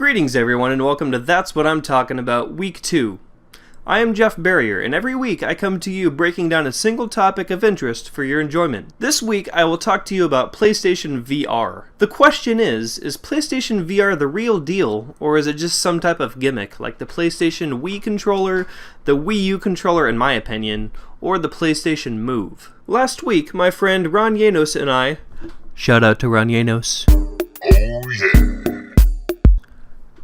Greetings everyone and welcome to That's What I'm Talking About Week 2. I am Jeff Barrier and every week I come to you breaking down a single topic of interest for your enjoyment. This week I will talk to you about PlayStation VR. The question is PlayStation VR the real deal or is it just some type of gimmick like the PlayStation Wii controller, the Wii U controller in my opinion, or the PlayStation Move? Last week my friend Ron Yanos and I, shout out to Ron Yanos,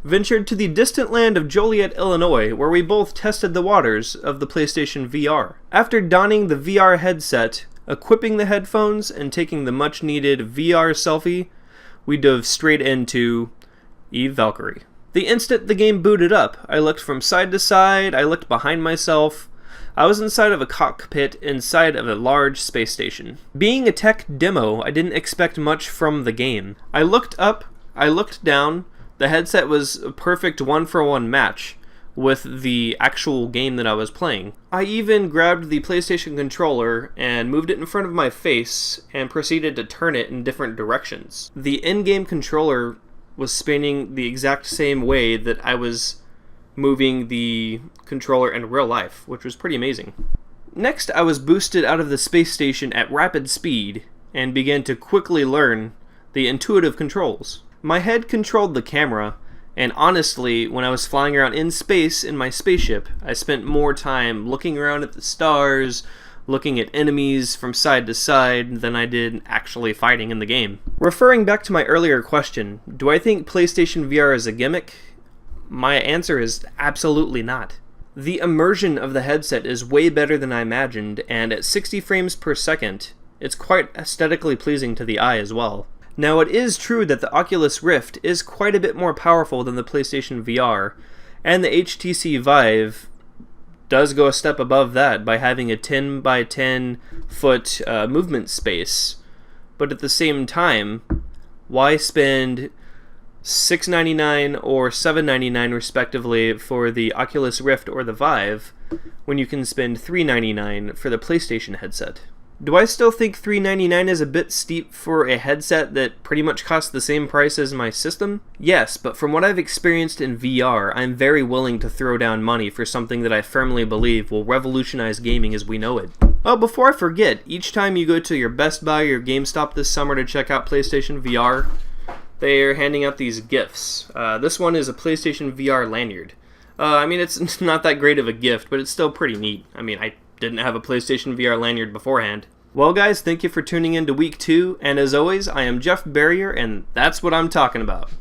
ventured to the distant land of Joliet, Illinois, where we both tested the waters of the PlayStation VR. After donning the VR headset, equipping the headphones, and taking the much-needed VR selfie, we dove straight into Eve Valkyrie. The instant the game booted up, I looked from side to side, I looked behind myself. I was inside of a cockpit inside of a large space station. Being a tech demo, I didn't expect much from the game. I looked up, I looked down. The headset was a perfect one-for-one match with the actual game that I was playing. I even grabbed the PlayStation controller and moved it in front of my face and proceeded to turn it in different directions. The in-game controller was spinning the exact same way that I was moving the controller in real life, which was pretty amazing. Next, I was boosted out of the space station at rapid speed and began to quickly learn the intuitive controls. My head controlled the camera, and honestly, when I was flying around in space in my spaceship, I spent more time looking around at the stars, looking at enemies from side to side, than I did actually fighting in the game. Referring back to my earlier question, do I think PlayStation VR is a gimmick? My answer is absolutely not. The immersion of the headset is way better than I imagined, and at 60 frames per second, it's quite aesthetically pleasing to the eye as well. Now, it is true that the Oculus Rift is quite a bit more powerful than the PlayStation VR, and the HTC Vive does go a step above that by having a 10 by 10 foot movement space. But at the same time, why spend $699 or $799 respectively for the Oculus Rift or the Vive when you can spend $399 for the PlayStation headset? Do I still think $399 is a bit steep for a headset that pretty much costs the same price as my system? Yes, but from what I've experienced in VR, I'm very willing to throw down money for something that I firmly believe will revolutionize gaming as we know it. Oh, before I forget, each time you go to your Best Buy or GameStop this summer to check out PlayStation VR, they're handing out these gifts. This one is a PlayStation VR lanyard. It's not that great of a gift, but it's still pretty neat. I didn't have a PlayStation VR lanyard beforehand. Well guys, thank you for tuning in to week 2, and as always, I am Jeff Barrier, and that's what I'm talking about.